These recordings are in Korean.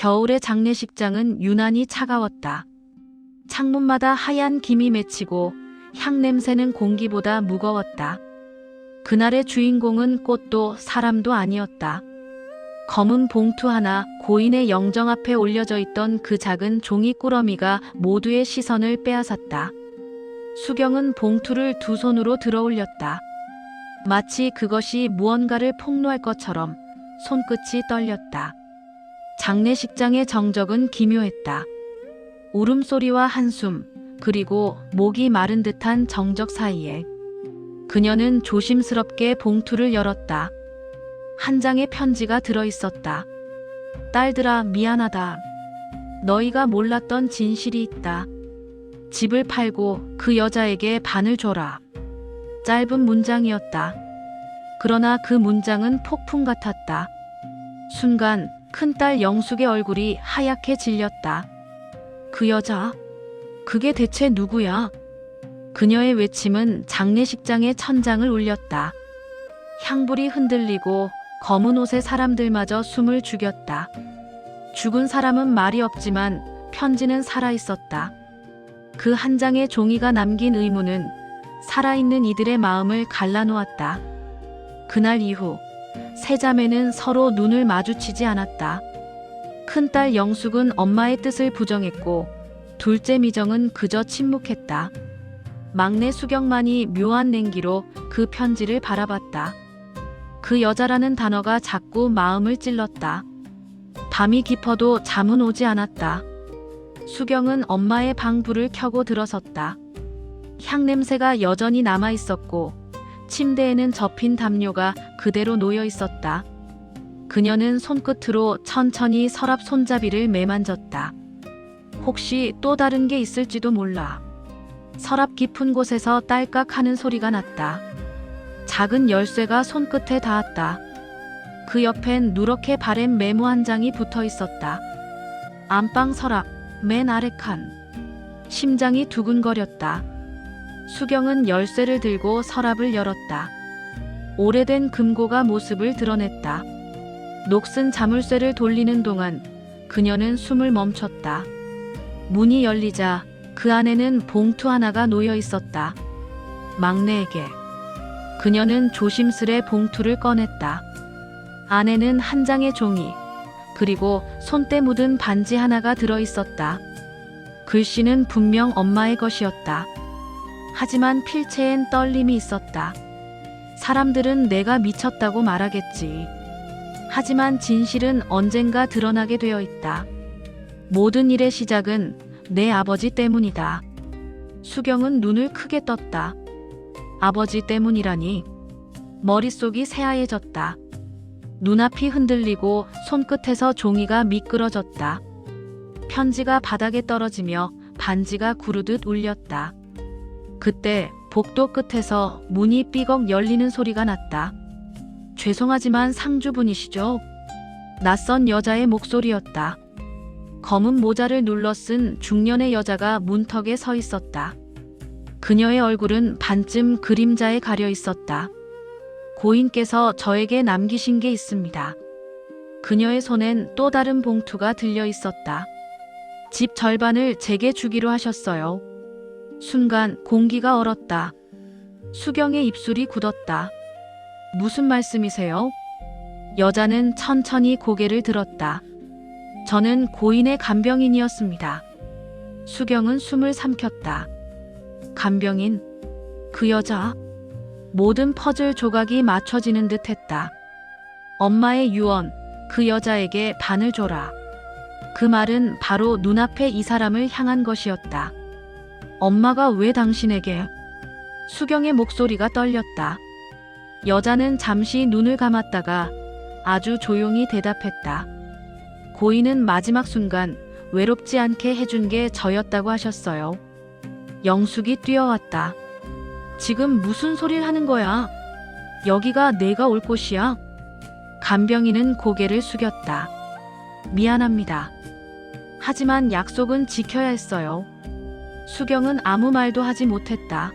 겨울의 장례식장은 유난히 차가웠다. 창문마다 하얀 김이 맺히고 향냄새는 공기보다 무거웠다. 그날의 주인공은 꽃도 사람도 아니었다. 검은 봉투 하나, 고인의 영정 앞에 올려져 있던 그 작은 종이 꾸러미가 모두의 시선을 빼앗았다. 수경은 봉투를 두 손으로 들어 올렸다. 마치 그것이 무언가를 폭로할 것처럼 손끝이 떨렸다. 장례식장의 정적은 기묘했다. 울음소리와 한숨, 그리고 목이 마른 듯한 정적 사이에 그녀는 조심스럽게 봉투를 열었다. 한 장의 편지가 들어있었다. 딸들아, 미안하다. 너희가 몰랐던 진실이 있다. 집을 팔고 그 여자에게 반을 줘라. 짧은 문장이었다. 그러나 그 문장은 폭풍 같았다. 순간 큰딸 영숙의 얼굴이 하얗게 질렸다. 그 여자? 그게 대체 누구야? 그녀의 외침은 장례식장의 천장을 울렸다. 향불이 흔들리고 검은 옷의 사람들마저 숨을 죽였다. 죽은 사람은 말이 없지만 편지는 살아있었다. 그 한 장의 종이가 남긴 의문은 살아있는 이들의 마음을 갈라놓았다. 그날 이후 세 자매는 서로 눈을 마주치지 않았다. 큰딸 영숙은 엄마의 뜻을 부정했고 둘째 미정은 그저 침묵했다. 막내 수경만이 묘한 냉기로 그 편지를 바라봤다. 그 여자라는 단어가 자꾸 마음을 찔렀다. 밤이 깊어도 잠은 오지 않았다. 수경은 엄마의 방 불을 켜고 들어섰다. 향냄새가 여전히 남아있었고 침대에는 접힌 담요가 그대로 놓여 있었다. 그녀는 손끝으로 천천히 서랍 손잡이를 매만졌다. 혹시 또 다른 게 있을지도 몰라. 서랍 깊은 곳에서 딸깍 하는 소리가 났다. 작은 열쇠가 손끝에 닿았다. 그 옆엔 누렇게 바랜 메모 한 장이 붙어 있었다. 안방 서랍 맨 아래 칸. 심장이 두근거렸다. 수경은 열쇠를 들고 서랍을 열었다. 오래된 금고가 모습을 드러냈다. 녹슨 자물쇠를 돌리는 동안 그녀는 숨을 멈췄다. 문이 열리자 그 안에는 봉투 하나가 놓여 있었다. 막내에게. 그녀는 조심스레 봉투를 꺼냈다. 안에는 한 장의 종이, 그리고 손때 묻은 반지 하나가 들어 있었다. 글씨는 분명 엄마의 것이었다. 하지만 필체엔 떨림이 있었다. 사람들은 내가 미쳤다고 말하겠지. 하지만 진실은 언젠가 드러나게 되어 있다. 모든 일의 시작은 내 아버지 때문이다. 수경은 눈을 크게 떴다. 아버지 때문이라니. 머릿속이 새하얘졌다. 눈앞이 흔들리고 손끝에서 종이가 미끄러졌다. 편지가 바닥에 떨어지며 반지가 구르듯 울렸다. 그때 복도 끝에서 문이 삐걱 열리는 소리가 났다. 죄송하지만 상주분이시죠? 낯선 여자의 목소리였다. 검은 모자를 눌러 쓴 중년의 여자가 문턱에 서 있었다. 그녀의 얼굴은 반쯤 그림자에 가려 있었다. 고인께서 저에게 남기신 게 있습니다. 그녀의 손엔 또 다른 봉투가 들려 있었다. 집 절반을 제게 주기로 하셨어요. 순간 공기가 얼었다. 수경의 입술이 굳었다. 무슨 말씀이세요? 여자는 천천히 고개를 들었다. 저는 고인의 간병인이었습니다. 수경은 숨을 삼켰다. 간병인? 그 여자? 모든 퍼즐 조각이 맞춰지는 듯 했다. 엄마의 유언, 그 여자에게 반을 줘라. 그 말은 바로 눈앞에 이 사람을 향한 것이었다. 엄마가 왜 당신에게? 수경의 목소리가 떨렸다. 여자는 잠시 눈을 감았다가 아주 조용히 대답했다. 고인은 마지막 순간 외롭지 않게 해준 게 저였다고 하셨어요. 영숙이 뛰어왔다. 지금 무슨 소리를 하는 거야? 여기가 내가 올 곳이야? 간병인은 고개를 숙였다. 미안합니다. 하지만 약속은 지켜야 했어요. 수경은 아무 말도 하지 못했다.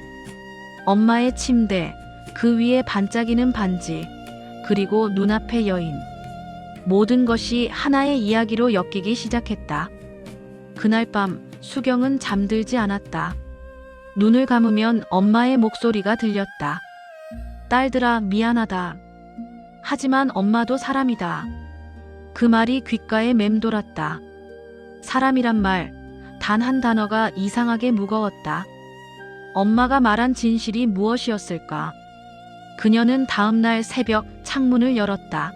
엄마의 침대, 그 위에 반짝이는 반지, 그리고 눈앞의 여인. 모든 것이 하나의 이야기로 엮이기 시작했다. 그날 밤 수경은 잠들지 않았다. 눈을 감으면 엄마의 목소리가 들렸다. 딸들아, 미안하다. 하지만 엄마도 사람이다. 그 말이 귓가에 맴돌았다. 사람이란 말, 단 한 단어가 이상하게 무거웠다. 엄마가 말한 진실이 무엇이었을까? 그녀는 다음날 새벽 창문을 열었다.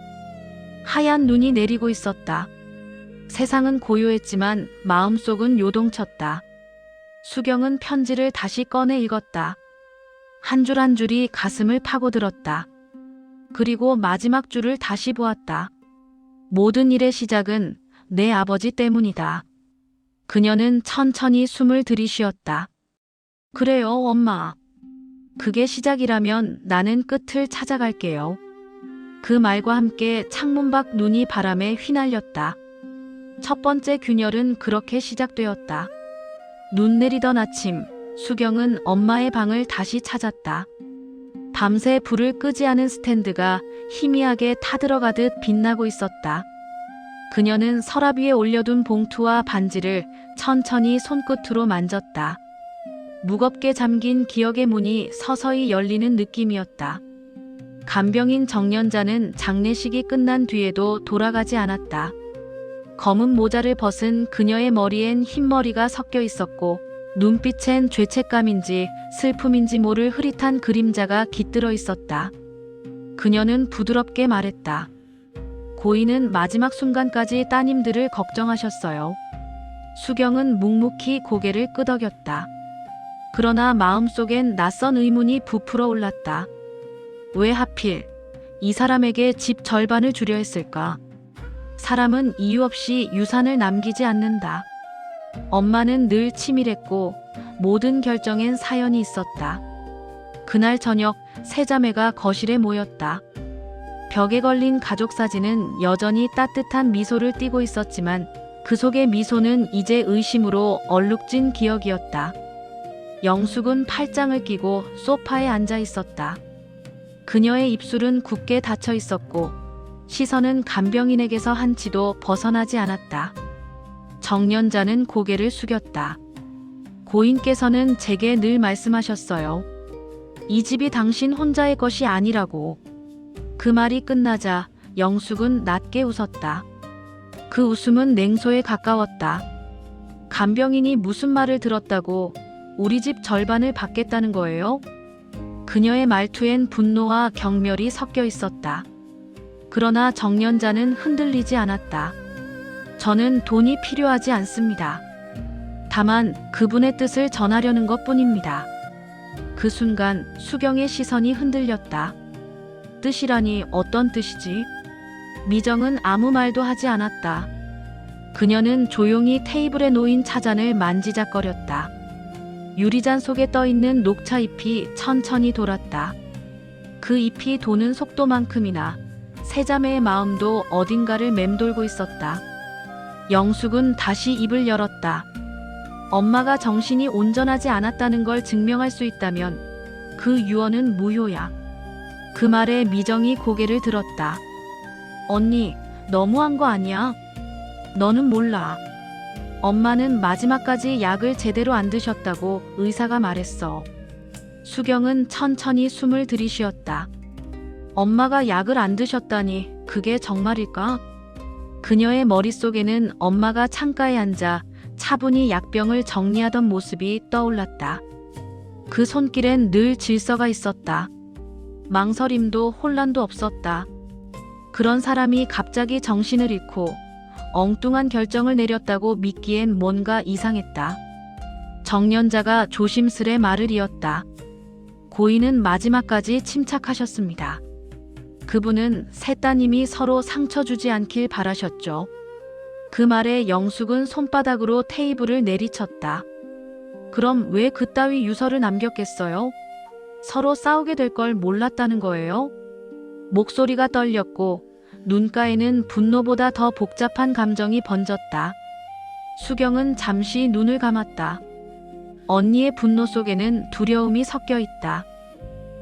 하얀 눈이 내리고 있었다. 세상은 고요했지만 마음속은 요동쳤다. 수경은 편지를 다시 꺼내 읽었다. 한 줄 한 줄이 가슴을 파고들었다. 그리고 마지막 줄을 다시 보았다. 모든 일의 시작은 내 아버지 때문이다. 그녀는 천천히 숨을 들이쉬었다. 그래요, 엄마. 그게 시작이라면 나는 끝을 찾아갈게요. 그 말과 함께 창문 밖 눈이 바람에 휘날렸다. 첫 번째 균열은 그렇게 시작되었다. 눈 내리던 아침, 수경은 엄마의 방을 다시 찾았다. 밤새 불을 끄지 않은 스탠드가 희미하게 타들어가듯 빛나고 있었다. 그녀는 서랍 위에 올려둔 봉투와 반지를 천천히 손끝으로 만졌다. 무겁게 잠긴 기억의 문이 서서히 열리는 느낌이었다. 간병인 정연자는 장례식이 끝난 뒤에도 돌아가지 않았다. 검은 모자를 벗은 그녀의 머리엔 흰머리가 섞여 있었고 눈빛엔 죄책감인지 슬픔인지 모를 흐릿한 그림자가 깃들어 있었다. 그녀는 부드럽게 말했다. 고인은 마지막 순간까지 따님들을 걱정하셨어요. 수경은 묵묵히 고개를 끄덕였다. 그러나 마음속엔 낯선 의문이 부풀어 올랐다. 왜 하필 이 사람에게 집 절반을 주려 했을까? 사람은 이유 없이 유산을 남기지 않는다. 엄마는 늘 치밀했고 모든 결정엔 사연이 있었다. 그날 저녁 세 자매가 거실에 모였다. 벽에 걸린 가족 사진은 여전히 따뜻한 미소를 띠고 있었지만 그 속의 미소는 이제 의심으로 얼룩진 기억이었다. 영숙은 팔짱을 끼고 소파에 앉아 있었다. 그녀의 입술은 굳게 닫혀 있었고 시선은 간병인에게서 한치도 벗어나지 않았다. 정연자는 고개를 숙였다. 고인께서는 제게 늘 말씀하셨어요. 이 집이 당신 혼자의 것이 아니라고. 그 말이 끝나자 영숙은 낮게 웃었다. 그 웃음은 냉소에 가까웠다. 간병인이 무슨 말을 들었다고 우리 집 절반을 받겠다는 거예요? 그녀의 말투엔 분노와 경멸이 섞여 있었다. 그러나 정연자는 흔들리지 않았다. 저는 돈이 필요하지 않습니다. 다만 그분의 뜻을 전하려는 것뿐입니다. 그 순간 수경의 시선이 흔들렸다. 뜻이라니 어떤 뜻이지? 미정은 아무 말도 하지 않았다. 그녀는 조용히 테이블에 놓인 차잔을 만지작거렸다. 유리잔 속에 떠있는 녹차 잎이 천천히 돌았다. 그 잎이 도는 속도만큼이나 세자매의 마음도 어딘가를 맴돌고 있었다. 영숙은 다시 입을 열었다. 엄마가 정신이 온전하지 않았다는 걸 증명할 수 있다면 그 유언은 무효야. 그 말에 미정이 고개를 들었다. 언니, 너무한 거 아니야? 너는 몰라. 엄마는 마지막까지 약을 제대로 안 드셨다고 의사가 말했어. 수경은 천천히 숨을 들이쉬었다. 엄마가 약을 안 드셨다니 그게 정말일까? 그녀의 머릿속에는 엄마가 창가에 앉아 차분히 약병을 정리하던 모습이 떠올랐다. 그 손길엔 늘 질서가 있었다. 망설임도 혼란도 없었다. 그런 사람이 갑자기 정신을 잃고 엉뚱한 결정을 내렸다고 믿기엔 뭔가 이상했다. 정연자가 조심스레 말을 이었다. 고인은 마지막까지 침착하셨습니다. 그분은 세 따님이 서로 상처 주지 않길 바라셨죠. 그 말에 영숙은 손바닥으로 테이블을 내리쳤다. 그럼 왜 그따위 유서를 남겼겠어요? 서로 싸우게 될 걸 몰랐다는 거예요? 목소리가 떨렸고 눈가에는 분노보다 더 복잡한 감정이 번졌다. 수경은 잠시 눈을 감았다. 언니의 분노 속에는 두려움이 섞여 있다.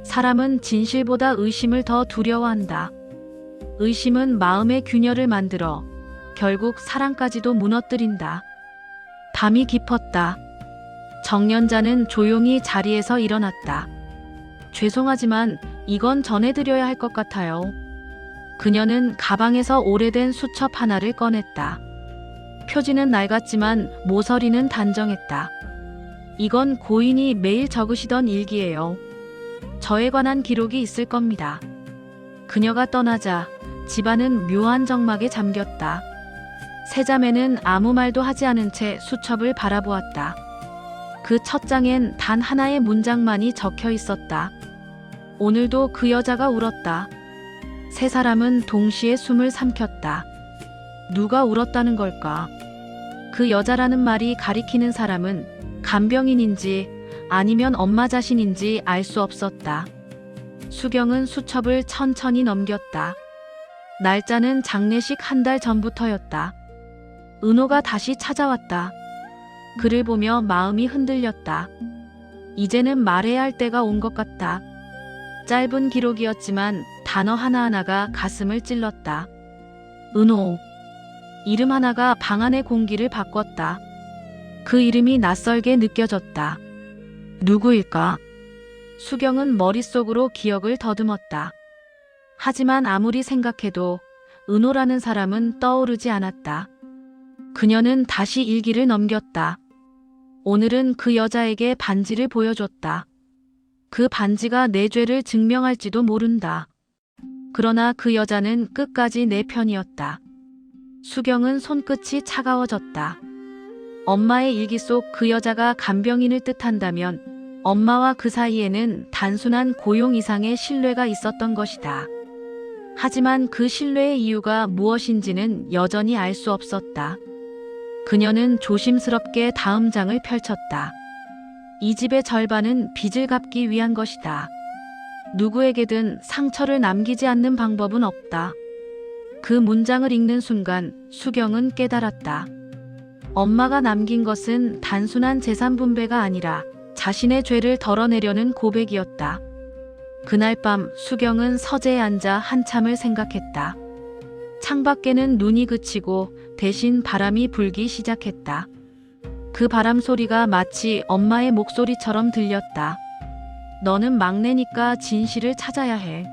사람은 진실보다 의심을 더 두려워한다. 의심은 마음의 균열을 만들어 결국 사랑까지도 무너뜨린다. 밤이 깊었다. 정연자는 조용히 자리에서 일어났다. 죄송하지만 이건 전해드려야 할 것 같아요. 그녀는 가방에서 오래된 수첩 하나를 꺼냈다. 표지는 낡았지만 모서리는 단정했다. 이건 고인이 매일 적으시던 일기예요. 저에 관한 기록이 있을 겁니다. 그녀가 떠나자 집안은 묘한 정막에 잠겼다. 세자매는 아무 말도 하지 않은 채 수첩을 바라보았다. 그 첫 장엔 단 하나의 문장만이 적혀 있었다. 오늘도 그 여자가 울었다. 세 사람은 동시에 숨을 삼켰다. 누가 울었다는 걸까? 그 여자라는 말이 가리키는 사람은 간병인인지 아니면 엄마 자신인지 알 수 없었다. 수경은 수첩을 천천히 넘겼다. 날짜는 장례식 한 달 전부터였다. 은호가 다시 찾아왔다. 그를 보며 마음이 흔들렸다. 이제는 말해야 할 때가 온 것 같다. 짧은 기록이었지만 단어 하나하나가 가슴을 찔렀다. 은호. 이름 하나가 방 안의 공기를 바꿨다. 그 이름이 낯설게 느껴졌다. 누구일까? 수경은 머릿속으로 기억을 더듬었다. 하지만 아무리 생각해도 은호라는 사람은 떠오르지 않았다. 그녀는 다시 일기를 넘겼다. 오늘은 그 여자에게 반지를 보여줬다. 그 반지가 내 죄를 증명할지도 모른다. 그러나 그 여자는 끝까지 내 편이었다. 수경은 손끝이 차가워졌다. 엄마의 일기 속 그 여자가 간병인을 뜻한다면 엄마와 그 사이에는 단순한 고용 이상의 신뢰가 있었던 것이다. 하지만 그 신뢰의 이유가 무엇인지는 여전히 알 수 없었다. 그녀는 조심스럽게 다음 장을 펼쳤다. 이 집의 절반은 빚을 갚기 위한 것이다. 누구에게든 상처를 남기지 않는 방법은 없다. 그 문장을 읽는 순간 수경은 깨달았다. 엄마가 남긴 것은 단순한 재산 분배가 아니라 자신의 죄를 덜어내려는 고백이었다. 그날 밤 수경은 서재에 앉아 한참을 생각했다. 창밖에는 눈이 그치고 대신 바람이 불기 시작했다. 그 바람 소리가 마치 엄마의 목소리처럼 들렸다. 너는 막내니까 진실을 찾아야 해.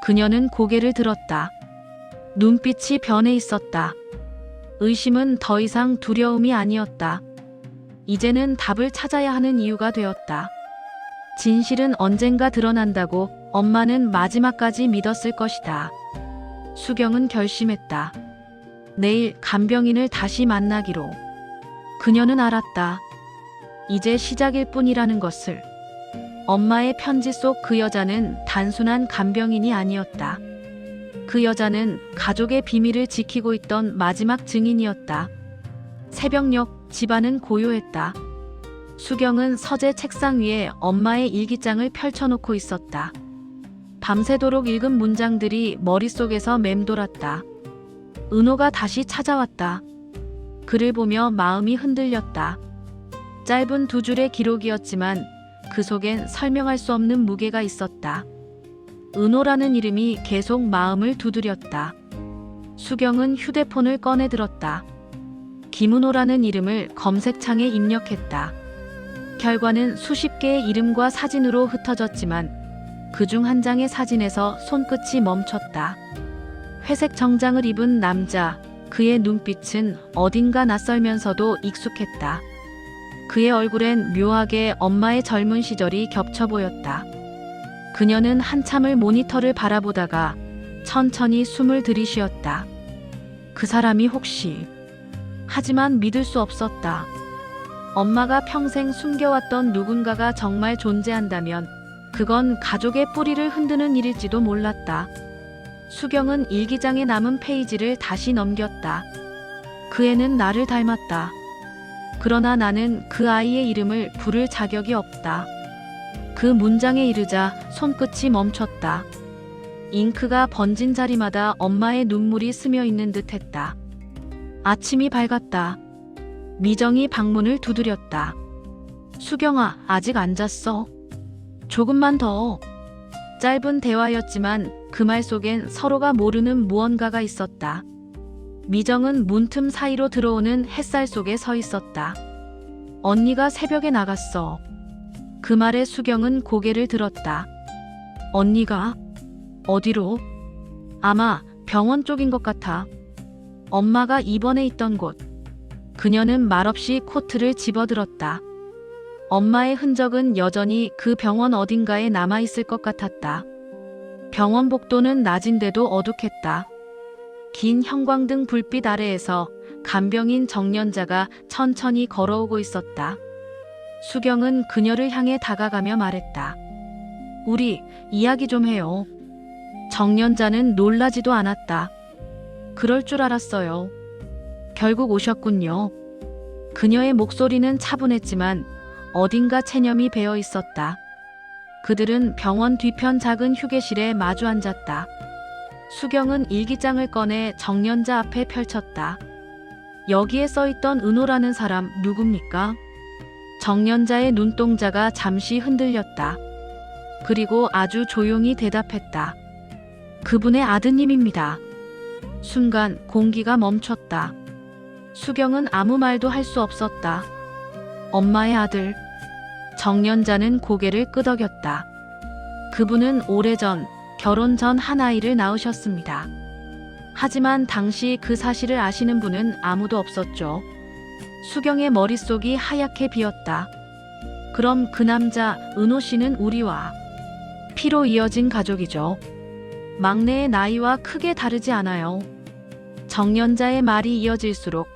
그녀는 고개를 들었다. 눈빛이 변해 있었다. 의심은 더 이상 두려움이 아니었다. 이제는 답을 찾아야 하는 이유가 되었다. 진실은 언젠가 드러난다고 엄마는 마지막까지 믿었을 것이다. 수경은 결심했다. 내일 간병인을 다시 만나기로. 그녀는 알았다. 이제 시작일 뿐이라는 것을. 엄마의 편지 속 그 여자는 단순한 간병인이 아니었다. 그 여자는 가족의 비밀을 지키고 있던 마지막 증인이었다. 새벽녘 집안은 고요했다. 수경은 서재 책상 위에 엄마의 일기장을 펼쳐놓고 있었다. 밤새도록 읽은 문장들이 머릿속에서 맴돌았다. 은호가 다시 찾아왔다. 그를 보며 마음이 흔들렸다. 짧은 두 줄의 기록이었지만 그 속엔 설명할 수 없는 무게가 있었다. 은호라는 이름이 계속 마음을 두드렸다. 수경은 휴대폰을 꺼내 들었다. 김은호라는 이름을 검색창에 입력했다. 결과는 수십 개의 이름과 사진으로 흩어졌지만 그중 한 장의 사진에서 손끝이 멈췄다. 회색 정장을 입은 남자, 그의 눈빛은 어딘가 낯설면서도 익숙했다. 그의 얼굴엔 묘하게 엄마의 젊은 시절이 겹쳐 보였다. 그녀는 한참을 모니터를 바라보다가 천천히 숨을 들이쉬었다. 그 사람이 혹시... 하지만 믿을 수 없었다. 엄마가 평생 숨겨왔던 누군가가 정말 존재한다면 그건 가족의 뿌리를 흔드는 일일지도 몰랐다. 수경은 일기장에 남은 페이지를 다시 넘겼다. 그 애는 나를 닮았다. 그러나 나는 그 아이의 이름을 부를 자격이 없다. 그 문장에 이르자 손끝이 멈췄다. 잉크가 번진 자리마다 엄마의 눈물이 스며 있는 듯했다. 아침이 밝았다. 미정이 방문을 두드렸다. 수경아, 아직 안 잤어? 조금만 더. 짧은 대화였지만 그 말 속엔 서로가 모르는 무언가가 있었다. 미정은 문틈 사이로 들어오는 햇살 속에 서 있었다. 언니가 새벽에 나갔어. 그 말에 수경은 고개를 들었다. 언니가? 어디로? 아마 병원 쪽인 것 같아. 엄마가 입원해 있던 곳. 그녀는 말없이 코트를 집어들었다. 엄마의 흔적은 여전히 그 병원 어딘가에 남아있을 것 같았다. 병원 복도는 낮인데도 어둑했다. 긴 형광등 불빛 아래에서 간병인 정연자가 천천히 걸어오고 있었다. 수경은 그녀를 향해 다가가며 말했다. 우리 이야기 좀 해요. 정연자는 놀라지도 않았다. 그럴 줄 알았어요. 결국 오셨군요. 그녀의 목소리는 차분했지만 어딘가 체념이 배어 있었다. 그들은 병원 뒤편 작은 휴게실에 마주 앉았다. 수경은 일기장을 꺼내 정연자 앞에 펼쳤다. 여기에 써있던 은호라는 사람 누굽니까? 정연자의 눈동자가 잠시 흔들렸다. 그리고 아주 조용히 대답했다. 그분의 아드님입니다. 순간 공기가 멈췄다. 수경은 아무 말도 할 수 없었다. 엄마의 아들. 정연자는 고개를 끄덕였다. 그분은 오래전 결혼 전 한 아이를 낳으셨습니다. 하지만 당시 그 사실을 아시는 분은 아무도 없었죠. 수경의 머릿속이 하얗게 비었다. 그럼 그 남자 은호 씨는 우리와 피로 이어진 가족이죠. 막내의 나이와 크게 다르지 않아요. 정연자의 말이 이어질수록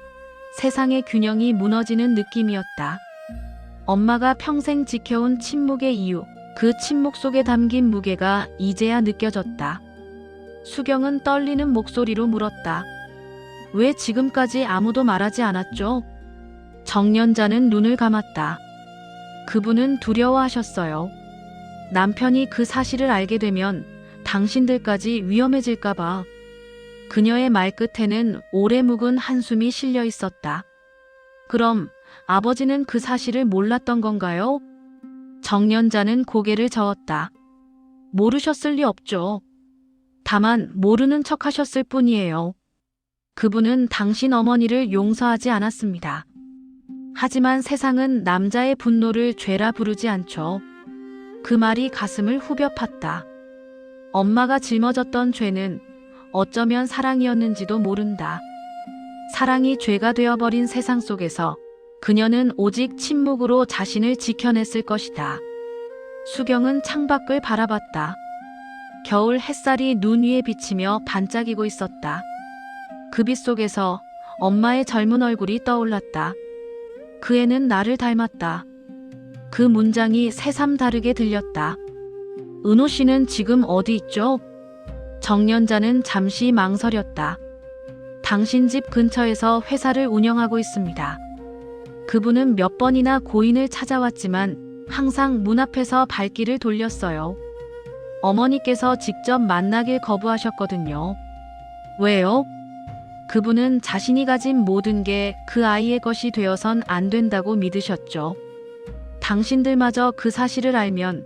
세상의 균형이 무너지는 느낌이었다. 엄마가 평생 지켜온 침묵의 이유, 그 침묵 속에 담긴 무게가 이제야 느껴졌다. 수경은 떨리는 목소리로 물었다. 왜 지금까지 아무도 말하지 않았죠? 정연자는 눈을 감았다. 그분은 두려워하셨어요. 남편이 그 사실을 알게 되면 당신들까지 위험해질까봐. 그녀의 말끝에는 오래 묵은 한숨이 실려 있었다. 그럼 아버지는 그 사실을 몰랐던 건가요? 정연자는 고개를 저었다. 모르셨을 리 없죠. 다만 모르는 척 하셨을 뿐이에요. 그분은 당신 어머니를 용서하지 않았습니다. 하지만 세상은 남자의 분노를 죄라 부르지 않죠. 그 말이 가슴을 후벼 팠다. 엄마가 짊어졌던 죄는 어쩌면 사랑이었는지도 모른다. 사랑이 죄가 되어버린 세상 속에서 그녀는 오직 침묵으로 자신을 지켜냈을 것이다. 수경은 창밖을 바라봤다. 겨울 햇살이 눈 위에 비치며 반짝이고 있었다. 그 빛 속에서 엄마의 젊은 얼굴이 떠올랐다. 그 애는 나를 닮았다. 그 문장이 새삼 다르게 들렸다. 은호 씨는 지금 어디 있죠? 정연자는 잠시 망설였다. 당신 집 근처에서 회사를 운영하고 있습니다. 그분은 몇 번이나 고인을 찾아왔지만 항상 문 앞에서 발길을 돌렸어요. 어머니께서 직접 만나길 거부하셨거든요. 왜요? 그분은 자신이 가진 모든 게 그 아이의 것이 되어선 안 된다고 믿으셨죠. 당신들마저 그 사실을 알면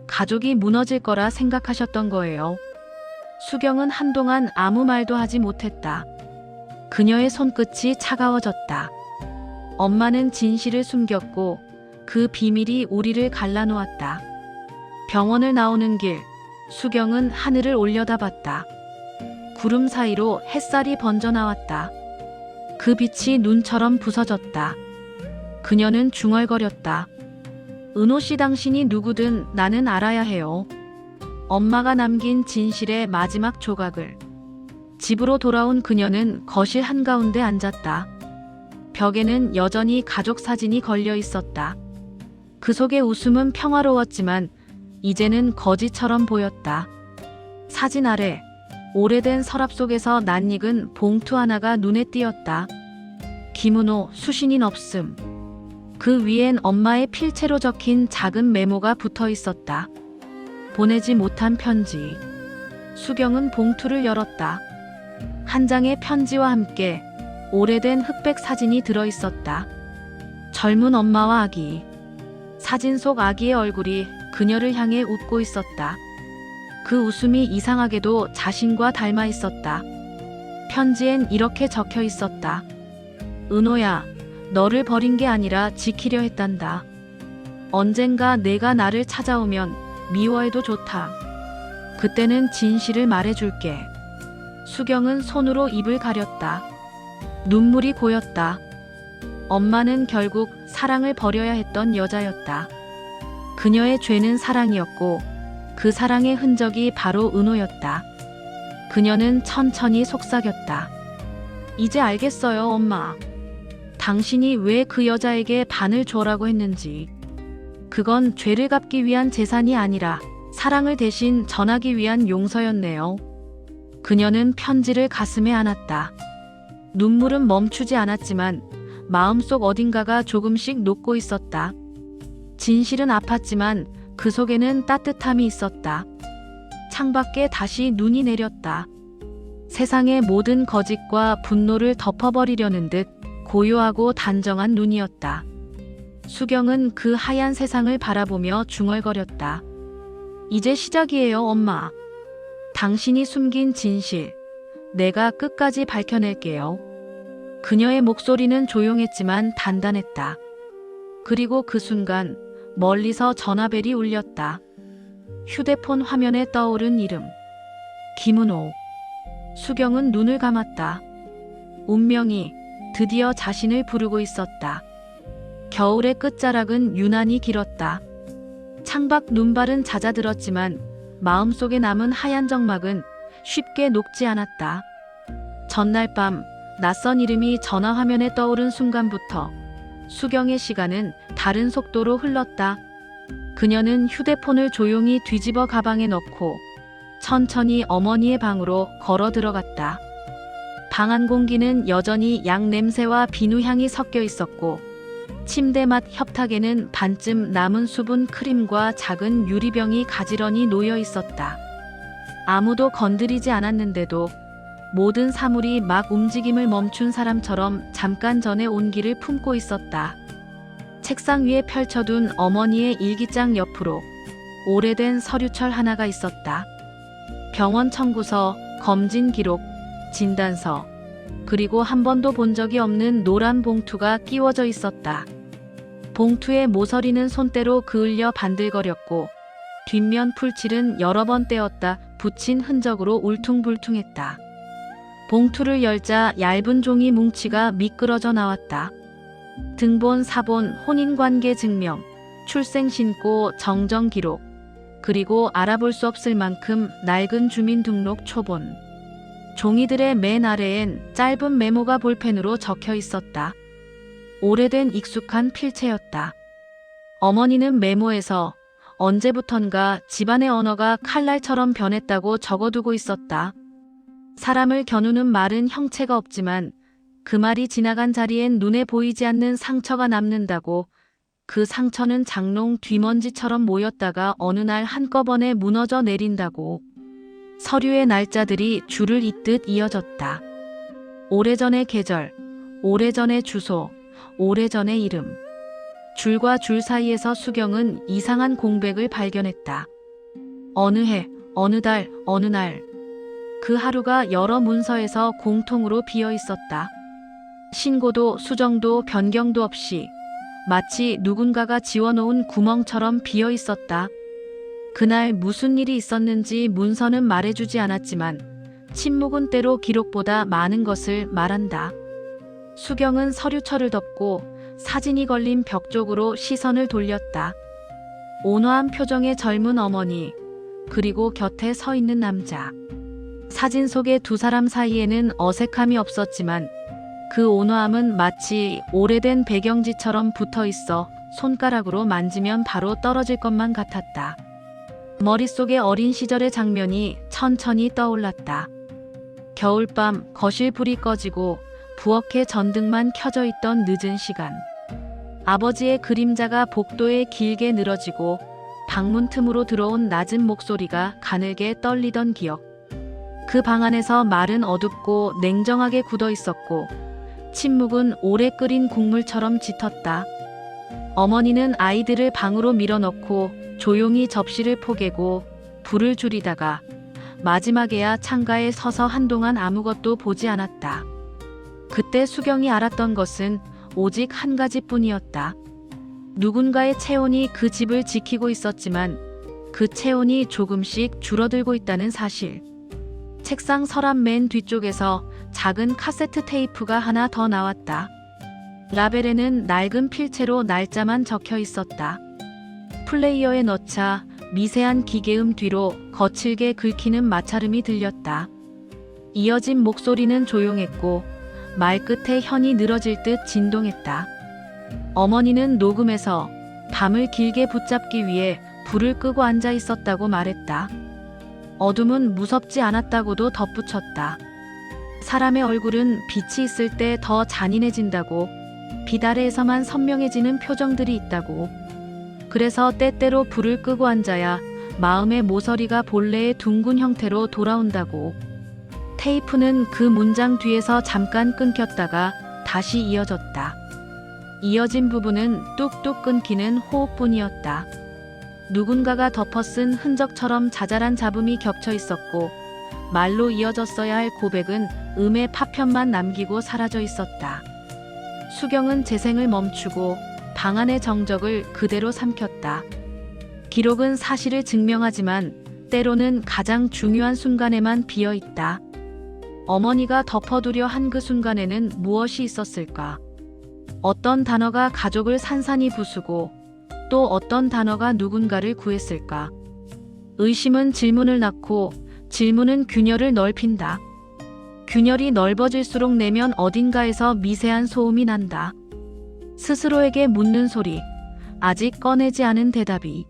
가족이 무너질 거라 생각하셨던 거예요. 수경은 한동안 아무 말도 하지 못했다. 그녀의 손끝이 차가워졌다. 엄마는 진실을 숨겼고 그 비밀이 우리를 갈라놓았다. 병원을 나오는 길, 수경은 하늘을 올려다봤다. 구름 사이로 햇살이 번져나왔다. 그 빛이 눈처럼 부서졌다. 그녀는 중얼거렸다. 은호 씨, 당신이 누구든 나는 알아야 해요. 엄마가 남긴 진실의 마지막 조각을. 집으로 돌아온 그녀는 거실 한가운데 앉았다. 벽에는 여전히 가족 사진이 걸려 있었다. 그 속의 웃음은 평화로웠지만 이제는 거지처럼 보였다. 사진 아래 오래된 서랍 속에서 낯익은 봉투 하나가 눈에 띄었다. 김은호, 수신인 없음. 그 위엔 엄마의 필체로 적힌 작은 메모가 붙어 있었다. 보내지 못한 편지. 수경은 봉투를 열었다. 한 장의 편지와 함께 오래된 흑백 사진이 들어 있었다. 젊은 엄마와 아기. 사진 속 아기의 얼굴이 그녀를 향해 웃고 있었다. 그 웃음이 이상하게도 자신과 닮아 있었다. 편지엔 이렇게 적혀 있었다. 은호야, 너를 버린 게 아니라 지키려 했단다. 언젠가 내가 나를 찾아오면 미워해도 좋다. 그때는 진실을 말해줄게. 수경은 손으로 입을 가렸다. 눈물이 고였다. 엄마는 결국 사랑을 버려야 했던 여자였다. 그녀의 죄는 사랑이었고 그 사랑의 흔적이 바로 은호였다. 그녀는 천천히 속삭였다. 이제 알겠어요, 엄마. 당신이 왜 그 여자에게 반을 줘라고 했는지. 그건 죄를 갚기 위한 재산이 아니라 사랑을 대신 전하기 위한 용서였네요. 그녀는 편지를 가슴에 안았다. 눈물은 멈추지 않았지만 마음속 어딘가가 조금씩 녹고 있었다. 진실은 아팠지만 그 속에는 따뜻함이 있었다. 창밖에 다시 눈이 내렸다. 세상의 모든 거짓과 분노를 덮어버리려는 듯 고요하고 단정한 눈이었다. 수경은 그 하얀 세상을 바라보며 중얼거렸다. 이제 시작이에요, 엄마. 당신이 숨긴 진실, 내가 끝까지 밝혀낼게요. 그녀의 목소리는 조용했지만 단단했다. 그리고 그 순간 멀리서 전화벨이 울렸다. 휴대폰 화면에 떠오른 이름. 김은호. 수경은 눈을 감았다. 운명이 드디어 자신을 부르고 있었다. 겨울의 끝자락은 유난히 길었다. 창밖 눈발은 잦아들었지만 마음속에 남은 하얀 적막은 쉽게 녹지 않았다. 전날 밤 낯선 이름이 전화화면에 떠오른 순간부터 수경의 시간은 다른 속도로 흘렀다. 그녀는 휴대폰을 조용히 뒤집어 가방에 넣고 천천히 어머니의 방으로 걸어 들어갔다. 방 안 공기는 여전히 양 냄새와 비누향이 섞여 있었고 침대 맡 협탁에는 반쯤 남은 수분 크림과 작은 유리병이 가지런히 놓여 있었다. 아무도 건드리지 않았는데도 모든 사물이 막 움직임을 멈춘 사람처럼 잠깐 전에 온기를 품고 있었다. 책상 위에 펼쳐둔 어머니의 일기장 옆으로 오래된 서류철 하나가 있었다. 병원 청구서, 검진 기록, 진단서, 그리고 한 번도 본 적이 없는 노란 봉투가 끼워져 있었다. 봉투의 모서리는 손때로 그을려 반들거렸고 뒷면 풀칠은 여러 번 떼었다 붙인 흔적으로 울퉁불퉁했다. 봉투를 열자 얇은 종이 뭉치가 미끄러져 나왔다. 등본, 사본, 혼인관계 증명, 출생신고, 정정기록, 그리고 알아볼 수 없을 만큼 낡은 주민등록 초본. 종이들의 맨 아래엔 짧은 메모가 볼펜으로 적혀 있었다. 오래된 익숙한 필체였다. 어머니는 메모에서 언제부턴가 집안의 언어가 칼날처럼 변했다고 적어두고 있었다. 사람을 겨누는 말은 형체가 없지만 그 말이 지나간 자리엔 눈에 보이지 않는 상처가 남는다고. 그 상처는 장롱 뒤먼지처럼 모였다가 어느 날 한꺼번에 무너져 내린다고. 서류의 날짜들이 줄을 잇듯 이어졌다. 오래전의 계절, 오래전의 주소, 오래전의 이름. 줄과 줄 사이에서 수경은 이상한 공백을 발견했다. 어느 해, 어느 달, 어느 날. 그 하루가 여러 문서에서 공통으로 비어 있었다. 신고도 수정도 변경도 없이 마치 누군가가 지워놓은 구멍처럼 비어 있었다. 그날 무슨 일이 있었는지 문서는 말해주지 않았지만 침묵은 때로 기록보다 많은 것을 말한다. 수경은 서류철을 덮고 사진이 걸린 벽 쪽으로 시선을 돌렸다. 온화한 표정의 젊은 어머니, 그리고 곁에 서 있는 남자. 사진 속의 두 사람 사이에는 어색함이 없었지만 그 온화함은 마치 오래된 배경지처럼 붙어 있어 손가락으로 만지면 바로 떨어질 것만 같았다. 머릿속에 어린 시절의 장면이 천천히 떠올랐다. 겨울밤 거실 불이 꺼지고 부엌에 전등만 켜져 있던 늦은 시간. 아버지의 그림자가 복도에 길게 늘어지고 방문 틈으로 들어온 낮은 목소리가 가늘게 떨리던 기억. 그 방 안에서 말은 어둡고 냉정하게 굳어 있었고 침묵은 오래 끓인 국물처럼 짙었다. 어머니는 아이들을 방으로 밀어넣고 조용히 접시를 포개고 불을 줄이다가 마지막에야 창가에 서서 한동안 아무것도 보지 않았다. 그때 수경이 알았던 것은 오직 한 가지뿐이었다. 누군가의 체온이 그 집을 지키고 있었지만 그 체온이 조금씩 줄어들고 있다는 사실. 책상 서랍 맨 뒤쪽에서 작은 카세트 테이프가 하나 더 나왔다. 라벨에는 낡은 필체로 날짜만 적혀 있었다. 플레이어에 넣자 미세한 기계음 뒤로 거칠게 긁히는 마찰음이 들렸다. 이어진 목소리는 조용했고 말끝에 현이 늘어질 듯 진동했다. 어머니는 녹음에서 밤을 길게 붙잡기 위해 불을 끄고 앉아 있었다고 말했다. 어둠은 무섭지 않았다고도 덧붙였다. 사람의 얼굴은 빛이 있을 때 더 잔인해진다고, 빛 아래에서만 선명해지는 표정들이 있다고. 그래서 때때로 불을 끄고 앉아야 마음의 모서리가 본래의 둥근 형태로 돌아온다고. 테이프는 그 문장 뒤에서 잠깐 끊겼다가 다시 이어졌다. 이어진 부분은 뚝뚝 끊기는 호흡뿐이었다. 누군가가 덮어쓴 흔적처럼 자잘한 잡음이 겹쳐 있었고 말로 이어졌어야 할 고백은 음의 파편만 남기고 사라져 있었다. 수경은 재생을 멈추고 방 안의 정적을 그대로 삼켰다. 기록은 사실을 증명하지만 때로는 가장 중요한 순간에만 비어 있다. 어머니가 덮어두려 한 그 순간에는 무엇이 있었을까? 어떤 단어가 가족을 산산이 부수고 또 어떤 단어가 누군가를 구했을까? 의심은 질문을 낳고 질문은 균열을 넓힌다. 균열이 넓어질수록 내면 어딘가에서 미세한 소음이 난다. 스스로에게 묻는 소리, 아직 꺼내지 않은 대답이.